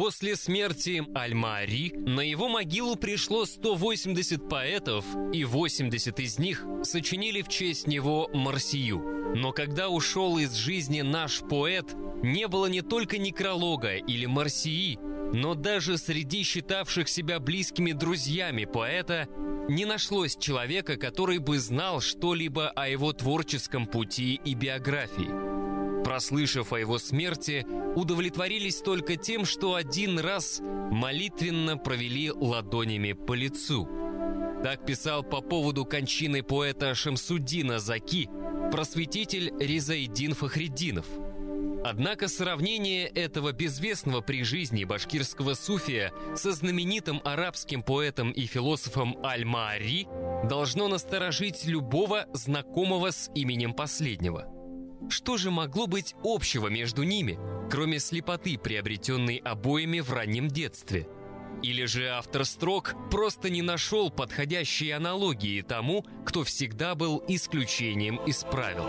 После смерти Аль-Маари на его могилу пришло 180 поэтов, и 80 из них сочинили в честь него марсию. Но когда ушел из жизни наш поэт, не было не только некролога или марсии, но даже среди считавших себя близкими друзьями поэта не нашлось человека, который бы знал что-либо о его творческом пути и биографии. Прослышав о его смерти, удовлетворились только тем, что один раз молитвенно провели ладонями по лицу. Так писал по поводу кончины поэта Шамсуддина Заки просветитель Ризаэддин Фахриддинов. Однако сравнение этого безвестного при жизни башкирского суфия со знаменитым арабским поэтом и философом Аль-Маари должно насторожить любого знакомого с именем последнего. Что же могло быть общего между ними, кроме слепоты, приобретенной обоими в раннем детстве? Или же автор строк просто не нашел подходящей аналогии тому, кто всегда был исключением из правил?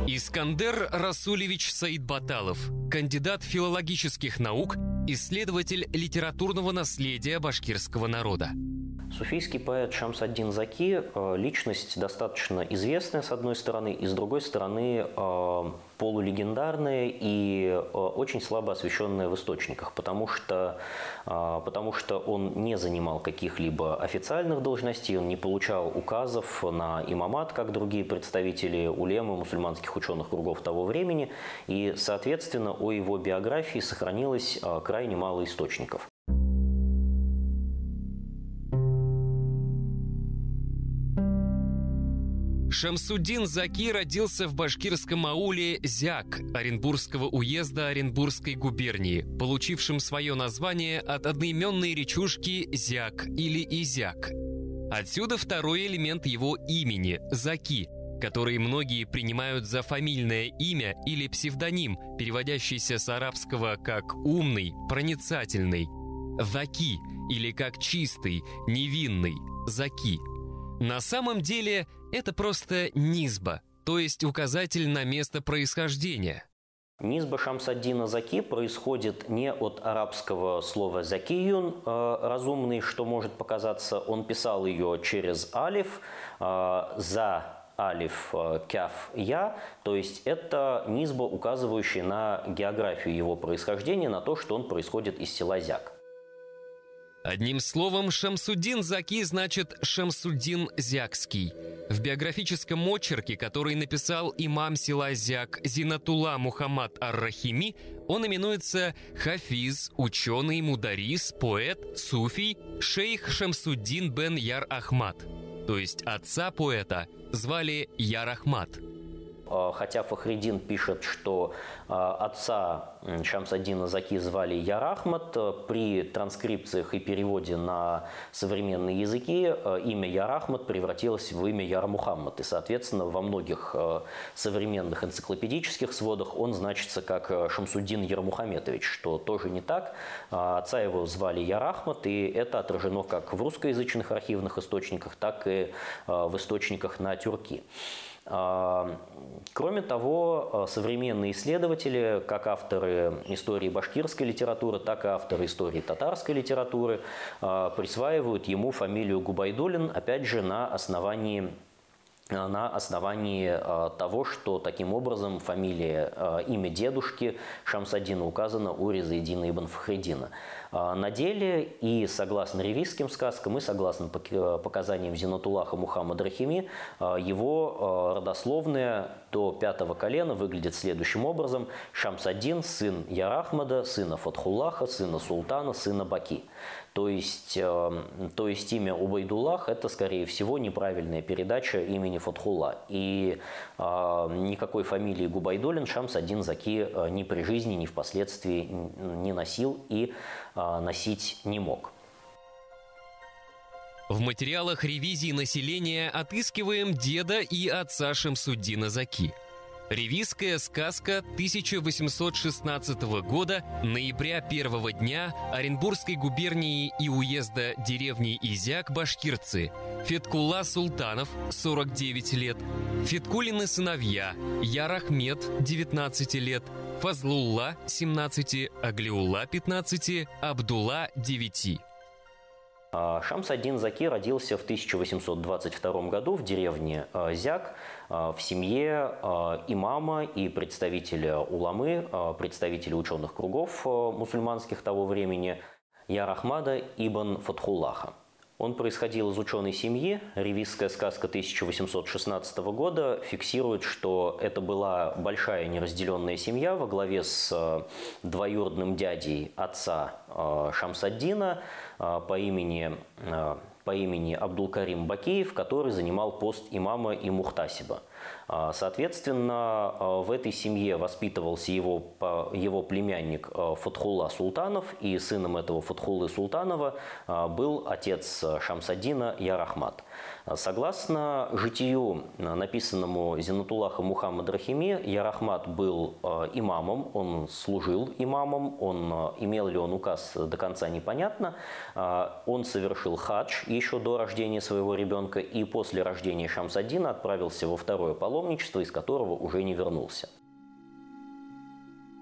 Искандер Расулевич Саидбаталов, кандидат филологических наук, исследователь литературного наследия башкирского народа. Суфийский поэт Шамс-ад-Дин Заки – личность достаточно известная, с одной стороны, и с другой стороны, полулегендарная и очень слабо освещенная в источниках, потому что он не занимал каких-либо официальных должностей, он не получал указов на имамат, как другие представители улемы, мусульманских ученых кругов того времени, и, соответственно, о его биографии сохранилось крайне мало источников. Шамсуддин Заки родился в башкирском ауле Зяк Оренбургского уезда Оренбургской губернии, получившем свое название от одноименной речушки Зяк или Изяк. Отсюда второй элемент его имени – Заки, который многие принимают за фамильное имя или псевдоним, переводящийся с арабского как «умный», «проницательный», «Заки» или как «чистый», «невинный», «Заки». На самом деле это просто нисба, то есть указатель на место происхождения. Нисба Шамс-ад-Дина Заки происходит не от арабского слова «закиюн», разумный, что может показаться, он писал ее через алиф, за алиф, кяф, я, то есть это нисба, указывающая на географию его происхождения, на то, что он происходит из села Зяк. Одним словом, Шамсуддин Заки значит Шамсуддин Зякский. В биографическом очерке, который написал имам села Зяк Зинатулла Мухаммад ар-Рахими, он именуется хафиз, ученый, мударис, поэт, суфий, шейх Шамсуддин бен Яр Ахмад. То есть отца поэта звали Яр Ахмад. Хотя Фахриддин пишет, что отца Шамс-ад-Дина Заки звали Яр Ахмад, при транскрипциях и переводе на современные языки имя Яр Ахмад превратилось в имя Яр Мухаммад. И, соответственно, во многих современных энциклопедических сводах он значится как Шамсуддин Ярмухаметович, что тоже не так. Отца его звали Яр Ахмад, и это отражено как в русскоязычных архивных источниках, так и в источниках на тюрки. Кроме того, современные исследователи, как авторы истории башкирской литературы, так и авторы истории татарской литературы, присваивают ему фамилию Губайдуллин, опять же, на основании того, что таким образом фамилия, имя дедушки Шамс-ад-Дина указано у Ризаэддина ибн Фахриддина. На деле и согласно ревизским сказкам, и согласно показаниям Зинатуллаха Мухаммада Рахими, его родословная до 5-го колена выглядит следующим образом: Шамс-ад-Дин, сын Яр Ахмада, сына Фатхуллаха, сына Султана, сына Баки. То есть имя Убайдуллах – это, скорее всего, неправильная передача имени Фатхулла. И никакой фамилии Губайдуллин Шамс-ад-Дин Заки ни при жизни, ни впоследствии не носил и носить не мог. В материалах ревизии населения отыскиваем деда и отца Шамсуддина Заки. Ревизская сказка 1816 года, ноября 1 дня Оренбургской губернии и уезда деревни Изяк башкирцы Феткулла Султанов, 49 лет, Феткулины сыновья Ярахмет, 19 лет, Фазлулла, 17, Аглиулла, 15, Абдулла, 9. Шамс-ад-Дин Заки родился в 1822 году в деревне Зяк в семье имама и представителя уламы, представителя ученых кругов мусульманских того времени Ярахмада ибн Фатхуллаха. Он происходил из ученой семьи. Ревизская сказка 1816 года фиксирует, что это была большая неразделенная семья во главе с двоюродным дядей отца Шамс-ад-Дина по имени Абдул-Карим Бакиев, который занимал пост имама и мухтасиба. Соответственно, в этой семье воспитывался его племянник Фатхулла Султанов, и сыном этого Фатхуллы Султанова был отец Шамс-ад-Дина Ярахмад. Согласно житию, написанному Зинатуллахом Мухаммад Рахими, Ярахмад был имамом, он служил имамом, имел ли он указ до конца непонятно. Он совершил хадж еще до рождения своего ребенка и после рождения Шамс-ад-Дина отправился во второе паломничество, из которого уже не вернулся.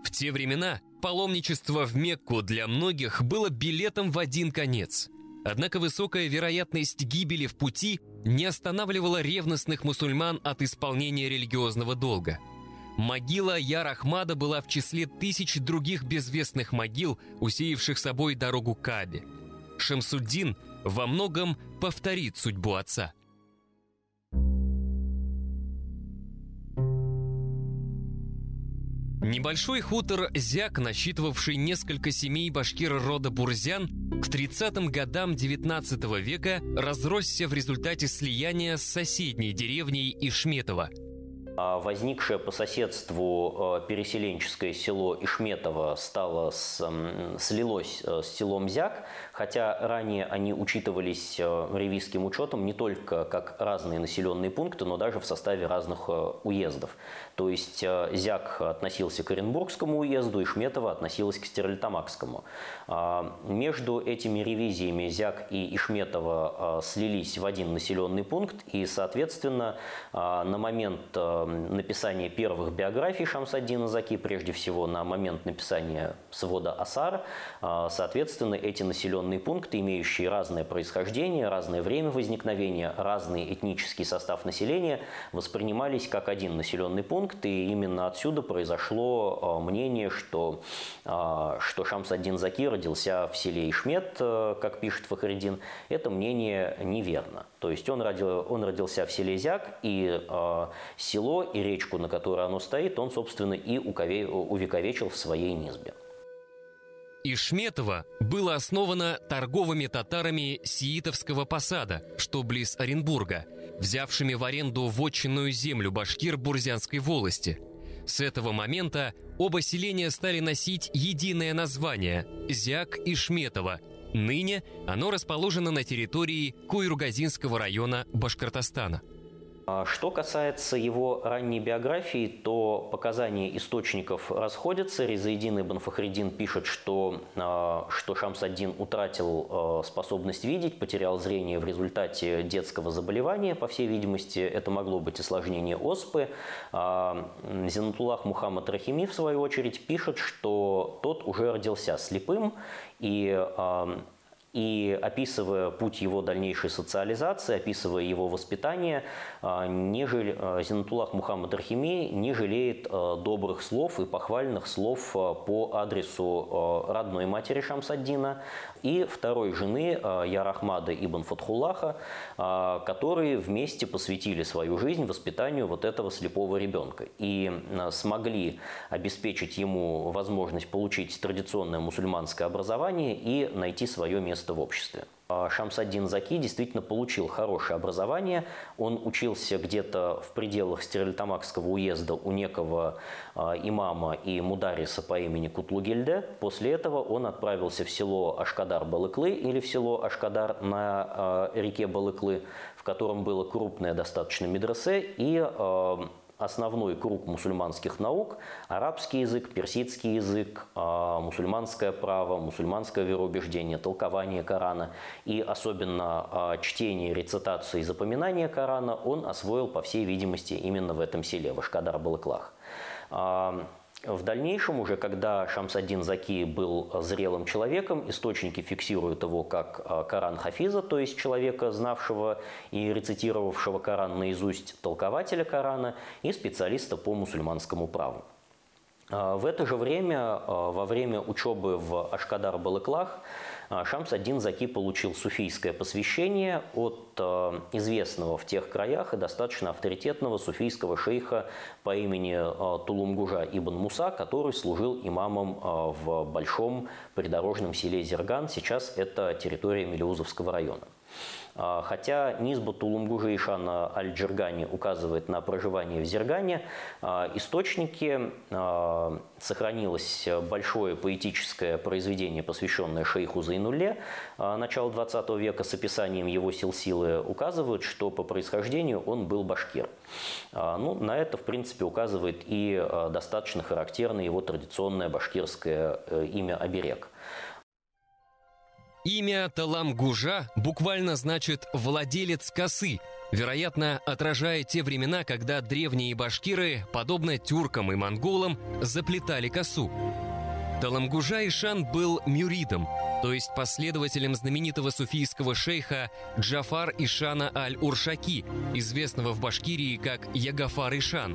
В те времена паломничество в Мекку для многих было билетом в один конец. Однако высокая вероятность гибели в пути не останавливала ревностных мусульман от исполнения религиозного долга. Могила Ярахмада была в числе тысяч других безвестных могил, усеявших собой дорогу к Каабе. Шамсуддин во многом повторит судьбу отца. Небольшой хутор Зяк, насчитывавший несколько семей башкир рода Бурзян, к 30-м годам XIX века разросся в результате слияния с соседней деревней Ишметово. Возникшее по соседству переселенческое село Ишметово слилось с селом Зяк, хотя ранее они учитывались ревизским учетом не только как разные населенные пункты, но даже в составе разных уездов. То есть Зяк относился к Оренбургскому уезду, Ишметово относилось к Стерлитамакскому. Между этими ревизиями Зяк и Ишметово слились в один населенный пункт, и, соответственно, на момент написания первых биографий Шамс-ад-Дина Заки, прежде всего на момент написания свода Асар, соответственно, эти населенные пункты, имеющие разное происхождение, разное время возникновения, разный этнический состав населения, воспринимались как один населенный пункт, и именно отсюда произошло мнение, что Шамс-ад-Дин Заки родился в селе Ишмет, как пишет Фахриддин. Это мнение неверно. То есть он родился в селе Зяк, и село, и речку, на которой оно стоит, он, собственно, и увековечил в своей низбе. Ишметово было основано торговыми татарами Сиитовского посада, что близ Оренбурга, взявшими в аренду вотчинную землю башкир Бурзянской волости. С этого момента оба селения стали носить единое название – Зяк-Ишметово. Ныне оно расположено на территории Куйргазинского района Башкортостана. Что касается его ранней биографии, то показания источников расходятся. Ризаэддин ибн Фахриддин пишет, что Шамс-ад-Дин утратил способность видеть, потерял зрение в результате детского заболевания. По всей видимости, это могло быть осложнение оспы. Зинатуллах Мухаммад Рахими, в свою очередь, пишет, что тот уже родился слепым, и описывая путь его дальнейшей социализации, описывая его воспитание, Зинатуллах Мухаммад Рахими не жалеет добрых слов и похвальных слов по адресу родной матери Шамс-ад-Дина и второй жены Ярахмада ибн Фатхуллаха, которые вместе посвятили свою жизнь воспитанию вот этого слепого ребенка и смогли обеспечить ему возможность получить традиционное мусульманское образование и найти свое место в обществе. Шамс-ад-Дин Заки действительно получил хорошее образование. Он учился где-то в пределах Стерлитамакского уезда у некого имама и мудариса по имени Кутлугельде. После этого он отправился в село Ашкадар-Балыклы или в село Ашкадар на реке Балыклы, в котором было крупное достаточно медресе, и основной круг мусульманских наук – арабский язык, персидский язык, мусульманское право, мусульманское вероубеждение, толкование Корана и особенно чтение, рецитацию и запоминание Корана он освоил, по всей видимости, именно в этом селе, в Ашкадар-Балыклах. В дальнейшем, уже когда Шамс-ад-Дин Заки был зрелым человеком, источники фиксируют его как Коран Хафиза, то есть человека, знавшего и рецитировавшего Коран наизусть, толкователя Корана и специалиста по мусульманскому праву. В это же время, во время учебы в Ашкадар-Балыклах, Шамс-ад-Дин Заки получил суфийское посвящение от известного в тех краях и достаточно авторитетного суфийского шейха по имени Тулумгужа ибн Муса, который служил имамом в большом придорожном селе Зерган. Сейчас это территория Мелеузовского района. Хотя низба Тулумгужа Ишана Аль-Джиргани указывает на проживание в Зергане, источники, сохранилось большое поэтическое произведение, посвященное шейху Зайнулле начала XX века с описанием его силсилы, указывают, что по происхождению он был башкир. Ну, на это, в принципе, указывает и достаточно характерное его традиционное башкирское имя Аберег. Имя Таламгужа буквально значит «владелец косы», вероятно, отражая те времена, когда древние башкиры, подобно тюркам и монголам, заплетали косу. Таламгужа Ишан был мюридом, то есть последователем знаменитого суфийского шейха Джафар Ишана Аль-Уршаки, известного в Башкирии как Ягафар Ишан,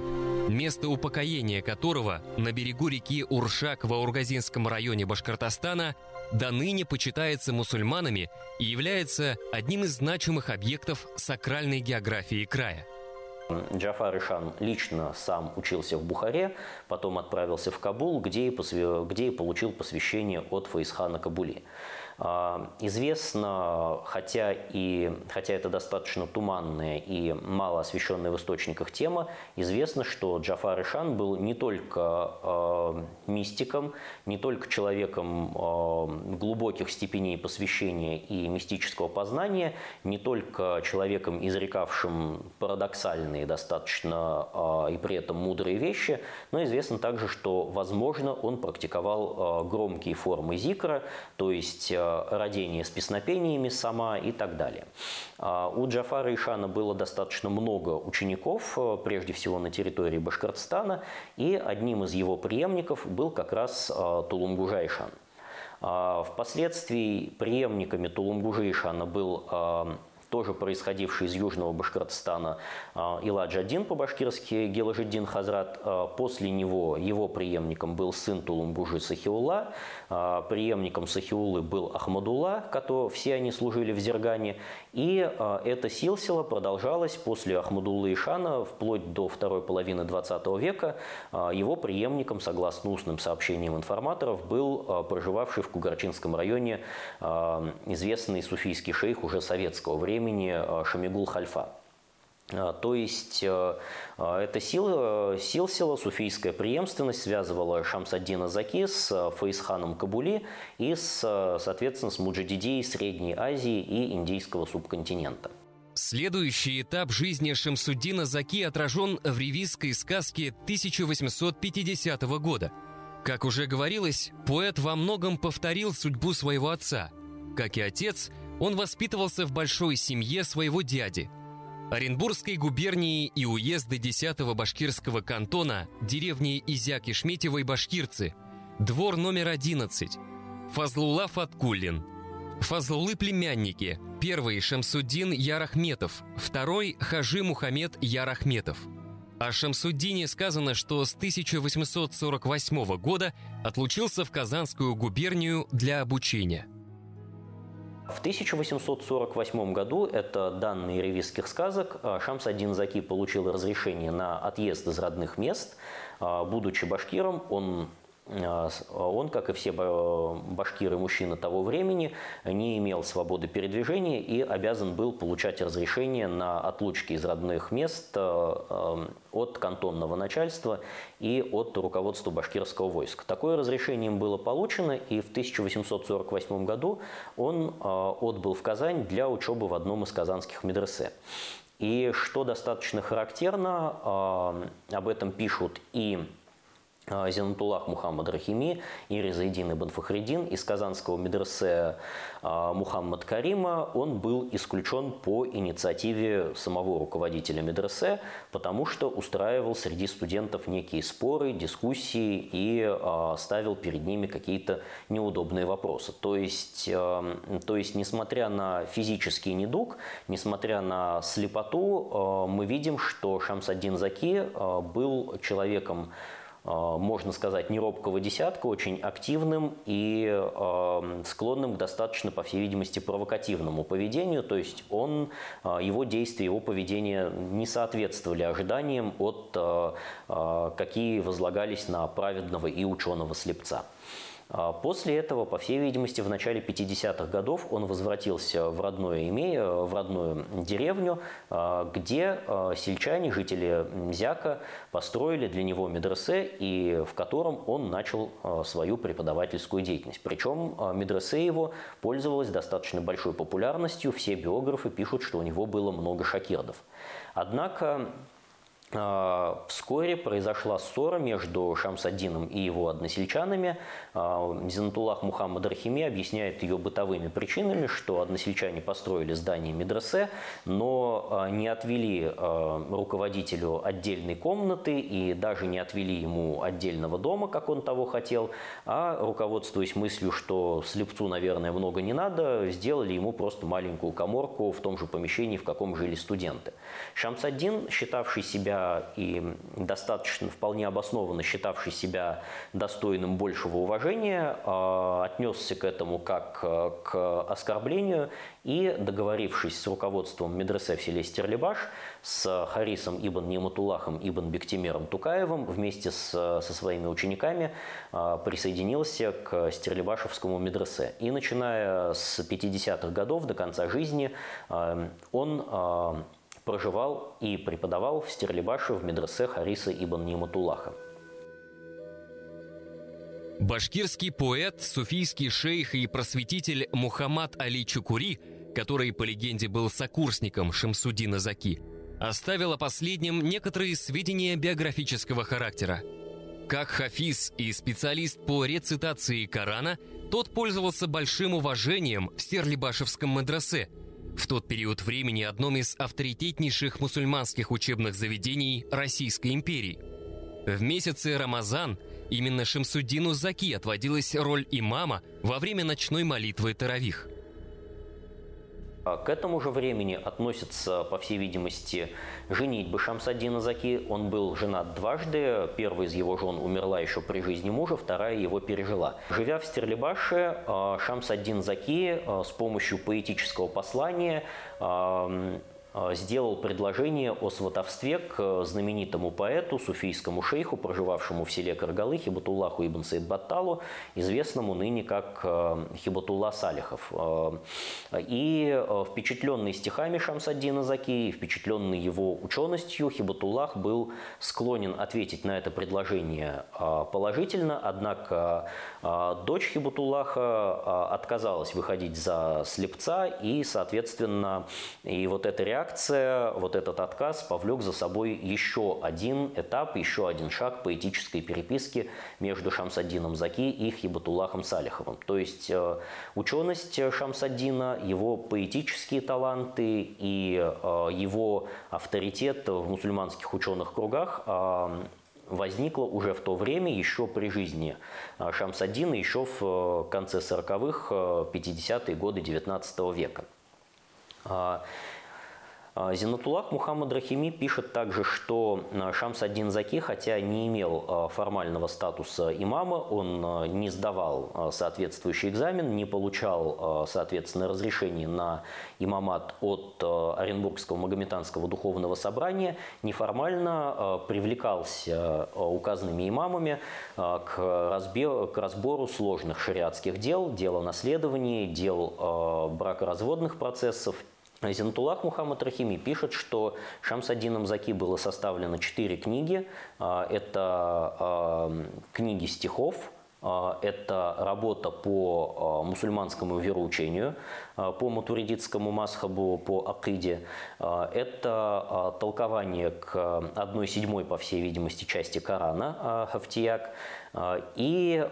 место упокоения которого на берегу реки Уршак в Аургазинском районе Башкортостана до ныне почитается мусульманами и является одним из значимых объектов сакральной географии края. Джафар Ишан лично сам учился в Бухаре, потом отправился в Кабул, где и получил посвящение от Фаизхана Кабули. Известно, хотя это достаточно туманная и мало освещенная в источниках тема, известно, что Джафар Ишан был не только мистиком, не только человеком глубоких степеней посвящения и мистического познания, не только человеком, изрекавшим парадоксальные достаточно и при этом мудрые вещи, но известно также, что, возможно, он практиковал громкие формы зикра, то есть родение с песнопениями сама и так далее. У Джафара Ишана было достаточно много учеников, прежде всего на территории Башкортостана, и одним из его преемников был как раз Тулумгужа Ишан. Впоследствии преемниками Тулумгужа Ишана был тоже происходивший из Южного Башкортостана Иладж-ад-Дин, по-башкирски Геложиддин Хазрат. После него его преемником был сын Тулумгужи Сахиулла, преемником Сахиуллы был Ахмадулла, все они служили в Зергане. И эта силсила продолжалась после Ахмадуллы Ишана вплоть до второй половины XX века. Его преемником, согласно устным сообщениям информаторов, был проживавший в Кугарчинском районе известный суфийский шейх уже советского времени Шамигул Хальфа. То есть эта силсила, суфийская преемственность связывала Шамс-ад-Дина Заки с Фаизханом Кабули и, соответственно, с Муджадидией Средней Азии и Индийского субконтинента. Следующий этап жизни Шамсуддина Заки отражен в ревизской сказке 1850 года. Как уже говорилось, поэт во многом повторил судьбу своего отца. Как и отец, он воспитывался в большой семье своего дяди. Оренбургской губернии и уезды 10-го башкирского кантона, деревни Изяк-Ишметьевой башкирцы, двор номер 11, Фазлулла Фаткуллин. Фазлуллы племянники: первый Шамсуддин Ярахметов, второй Хажи Мухаммед Ярахметов. О Шамсуддине сказано, что с 1848 года отлучился в Казанскую губернию для обучения. В 1848 году, это данные ревизских сказок, Шамс-ад-Дин Заки получил разрешение на отъезд из родных мест. Будучи башкиром, он, как и все башкиры-мужчины того времени, не имел свободы передвижения и обязан был получать разрешение на отлучки из родных мест от кантонного начальства и от руководства башкирского войска. Такое разрешение им было получено, и в 1848 году он отбыл в Казань для учебы в одном из казанских медресе. И что достаточно характерно, об этом пишут и Зинатуллах Мухаммад Рахими и Ризаэддин ибн Фахриддин. Из казанского медресе Мухаммад Карима он был исключен по инициативе самого руководителя медресе, потому что устраивал среди студентов некие споры, дискуссии и ставил перед ними какие-то неудобные вопросы. То есть, несмотря на физический недуг, несмотря на слепоту, мы видим, что Шамс ад-Дин Заки был человеком, можно сказать, неробкого десятка, очень активным и склонным к достаточно, по всей видимости, провокативному поведению. То есть его действия, его поведение не соответствовали ожиданиям, какие возлагались на праведного и ученого слепца. После этого, по всей видимости, в начале 50-х годов он возвратился в родную деревню, где сельчане, жители Мзяка, построили для него медресе, и в котором он начал свою преподавательскую деятельность. Причем медресе его пользовалось достаточно большой популярностью. Все биографы пишут, что у него было много шакирдов. Однако вскоре произошла ссора между Шамс ад-Дином и его односельчанами. Зинатуллах Мухаммад Рахими объясняет ее бытовыми причинами, что односельчане построили здание медресе, но не отвели руководителю отдельной комнаты и даже не отвели ему отдельного дома, как он того хотел, а, руководствуясь мыслью, что слепцу, наверное, много не надо, сделали ему просто маленькую каморку в том же помещении, в каком жили студенты. Шамс ад-Дин, считавший себя и достаточно, вполне обоснованно считавший себя достойным большего уважения, отнесся к этому как к оскорблению и, договорившись с руководством медресе в селе Стерлибаш, с Харисом ибн Нематуллахом ибн Бектимером Тукаевым, вместе со своими учениками присоединился к Стерлибашевскому медресе. И начиная с 50-х годов до конца жизни он проживал и преподавал в Стерлибаше в медресе Хариса ибн Нематуллаха. Башкирский поэт, суфийский шейх и просветитель Мухаммад Али Чукури, который, по легенде, был сокурсником Шамсуддина Заки, оставил о последнем некоторые сведения биографического характера. Как хафиз и специалист по рецитации Корана, тот пользовался большим уважением в Стерлибашевском медресе, в тот период времени одном из авторитетнейших мусульманских учебных заведений Российской империи. В месяце Рамазан именно Шамсуддину Заки отводилась роль имама во время ночной молитвы таравих. К этому же времени относится, по всей видимости, женитьба Шамс ад-Дина Заки. Он был женат дважды. Первая из его жен умерла еще при жизни мужа, вторая его пережила. Живя в Стерлибаше, Шамс ад-Дин Заки с помощью поэтического послания сделал предложение о сватовстве к знаменитому поэту, суфийскому шейху, проживавшему в селе Каргалы, Хибатуллаху ибн Саид-Батталу, известному ныне как Хибатулла Салихов. И впечатленный стихами Шамс ад-Дина Заки, впечатленный его ученостью, Хибатуллах был склонен ответить на это предложение положительно, однако дочь Хибатуллаха отказалась выходить за слепца, и, соответственно, и вот эта реакция, вот этот отказ повлек за собой еще один этап, еще один шаг поэтической переписки между Шамс ад-Дином Заки и Хибатуллахом Салиховым. То есть ученость Шамс ад-Дина, его поэтические таланты и его авторитет в мусульманских ученых кругах возникла уже в то время, еще при жизни Шамс ад-Дина, еще в конце 40-х, 50-е годы XIX века. Зинатуллах Мухаммад Рахими пишет также, что Шамс ад-Дин Заки, хотя не имел формального статуса имама, он не сдавал соответствующий экзамен, не получал, соответственно, разрешение на имамат от Оренбургского Магометанского духовного собрания, неформально привлекался указанными имамами к разбору сложных шариатских дел, дел о наследовании, дел бракоразводных процессов. Зинатуллах Мухаммад Рахими пишет, что Шамс ад-Дином Заки было составлено 4 книги. Это книги стихов, Это работа по мусульманскому вероучению, по матуридитскому мазхабу, по акиде. Это толкование к 1/7, по всей видимости, части Корана, хафтияк, и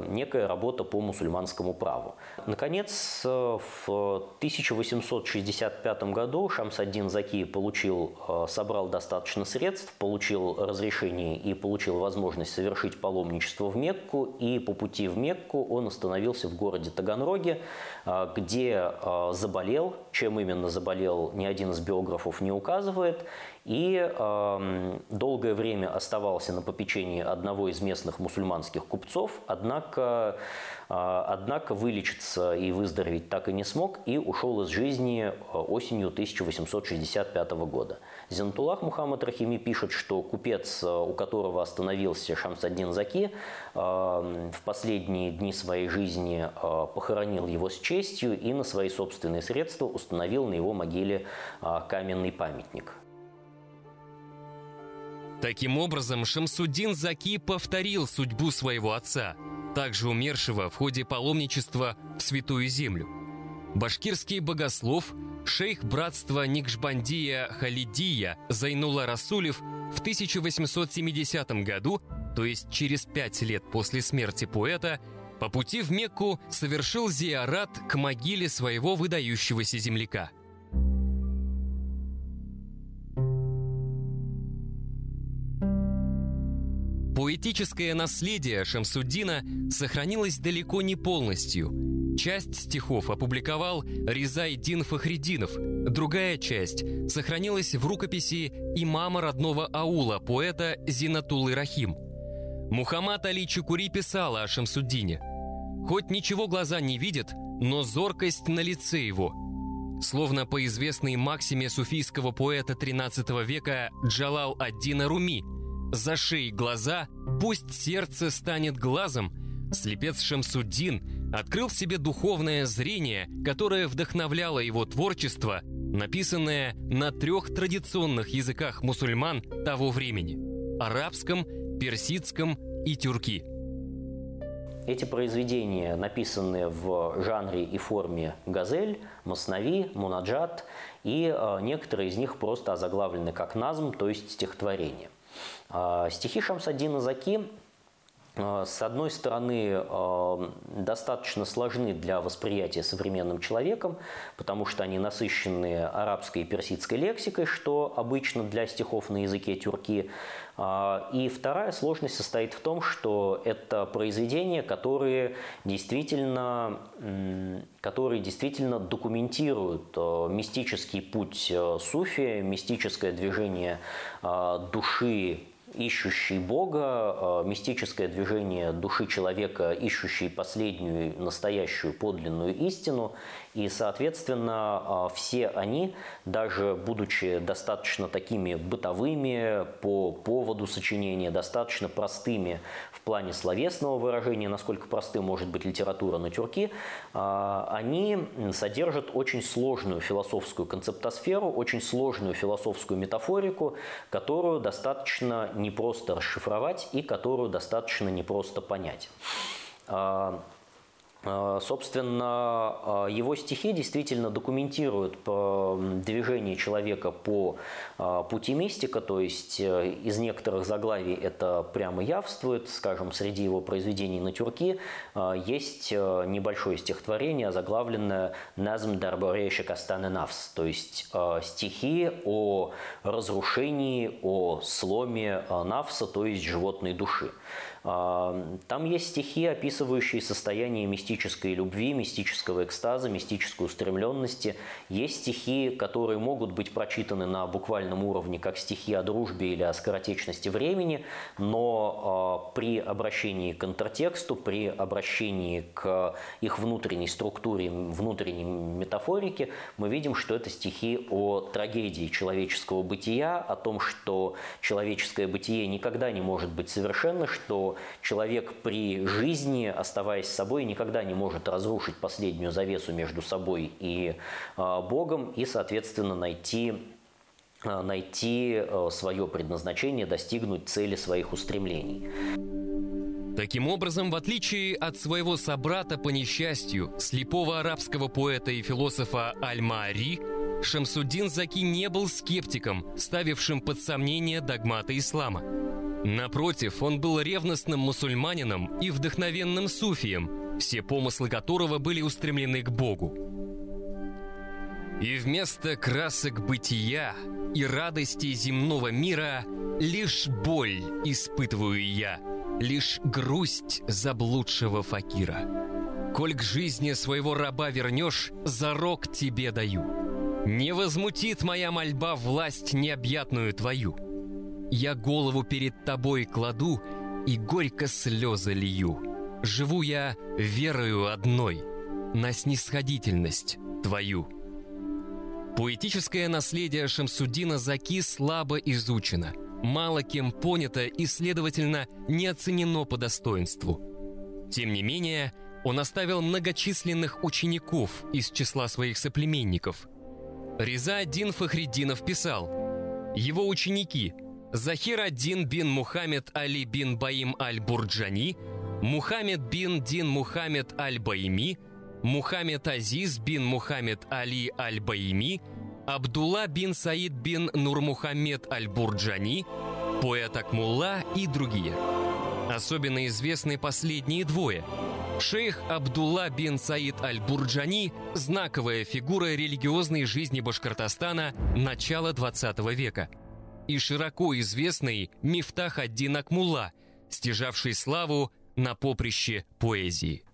некая работа по мусульманскому праву. Наконец, в 1865 году Шамс-ад-Дин Заки собрал достаточно средств, получил разрешение и получил возможность совершить паломничество в Мекку. И по пути в Мекку он остановился в городе Таганроге, где заболел. Чем именно заболел, ни один из биографов не указывает. И долгое время оставался на попечении одного из местных мусульманских купцов, однако вылечиться и выздороветь так и не смог, и ушел из жизни осенью 1865 года. Зинатуллах Мухаммад Рахими пишет, что купец, у которого остановился Шамс-ад-Дин Заки, в последние дни своей жизни похоронил его с честью и на свои собственные средства установил на его могиле каменный памятник. Таким образом, Шамс-ад-Дин Заки повторил судьбу своего отца, также умершего в ходе паломничества в Святую Землю. Башкирский богослов, шейх братства Никшбандия Халидия Зайнулла Расулев в 1870 году, то есть через 5 лет после смерти поэта, по пути в Мекку совершил зиарат к могиле своего выдающегося земляка. Поэтическое наследие Шамсуддина сохранилось далеко не полностью. Часть стихов опубликовал Ризай-Дин Фахриддинов, другая часть сохранилась в рукописи имама родного аула, поэта Зинатуллы Рахим. Мухаммад Али Чукури писал о Шамсуддине: «Хоть ничего глаза не видят, но зоркость на лице его». Словно по известной максиме суфийского поэта XIII века Джалал-ад-Дина Руми: «Зашей глаза, пусть сердце станет глазом», слепец Шамсуддин открыл в себе духовное зрение, которое вдохновляло его творчество, написанное на 3 традиционных языках мусульман того времени – арабском, персидском и тюрки. Эти произведения написаны в жанре и форме газель, маснави, мунаджат, и некоторые из них просто озаглавлены как назм, то есть стихотворение. Стихи Шамс-ад-Дина Заки, с одной стороны, достаточно сложны для восприятия современным человеком, потому что они насыщены арабской и персидской лексикой, что обычно для стихов на языке тюрки. И вторая сложность состоит в том, что это произведения, которые действительно документируют мистический путь суфи, мистическое движение души, ищущий Бога, мистическое движение души человека, ищущей последнюю, настоящую, подлинную истину. И, соответственно, все они, даже будучи достаточно такими бытовыми по поводу сочинения, достаточно простыми в плане словесного выражения, насколько простым может быть литература на тюрки, они содержат очень сложную философскую концептосферу, очень сложную философскую метафорику, которую достаточно непросто расшифровать и которую достаточно непросто понять. Собственно, его стихи действительно документируют движение человека по пути мистика, то есть из некоторых заглавий это прямо явствует. Скажем, среди его произведений на тюрки есть небольшое стихотворение, озаглавленное «Назм дарборе шекастане навс», то есть стихи о разрушении, о сломе навса, то есть животной души. Там есть стихи, описывающие состояние мистической любви, мистического экстаза, мистической устремленности. Есть стихи, которые могут быть прочитаны на буквальном уровне, как стихи о дружбе или о скоротечности времени, но при обращении к интертексту, при обращении к их внутренней структуре, внутренней метафорике, мы видим, что это стихи о трагедии человеческого бытия, о том, что человеческое бытие никогда не может быть совершенно, что человек при жизни, оставаясь собой, никогда не может разрушить последнюю завесу между собой и Богом и, соответственно, найти свое предназначение, достигнуть цели своих устремлений. Таким образом, в отличие от своего собрата по несчастью, слепого арабского поэта и философа Аль-Маари, Шамсуддин Заки не был скептиком, ставившим под сомнение догматы ислама. Напротив, он был ревностным мусульманином и вдохновенным суфием, все помыслы которого были устремлены к Богу. И вместо красок бытия и радости земного мира лишь боль испытываю я, лишь грусть заблудшего факира. Коль к жизни своего раба вернешь, зарок тебе даю. Не возмутит моя мольба власть необъятную твою. Я голову перед тобой кладу и горько слезы лью. Живу я верою одной на снисходительность твою. Поэтическое наследие Шамсуддина Заки слабо изучено, мало кем понято и, следовательно, не оценено по достоинству. Тем не менее, он оставил многочисленных учеников из числа своих соплеменников. Реза ад-Дин Фахриддинов писал: его ученики Захир ад-Дин бин Мухаммед Али бин Баим аль-Бурджани, Мухаммед бин Дин Мухаммед аль-Баими, Мухаммед Азиз бин Мухаммед Али аль-Баими, Абдулла бин Саид бин Нурмухаммед аль-Бурджани, поэт Акмулла и другие. Особенно известны последние двое. Шейх Абдулла бин Саид аль-Бурджани – знаковая фигура религиозной жизни Башкортостана начала XX века. И широко известный Мифтах ад-Дин Акмулла, стяжавший славу на поприще поэзии.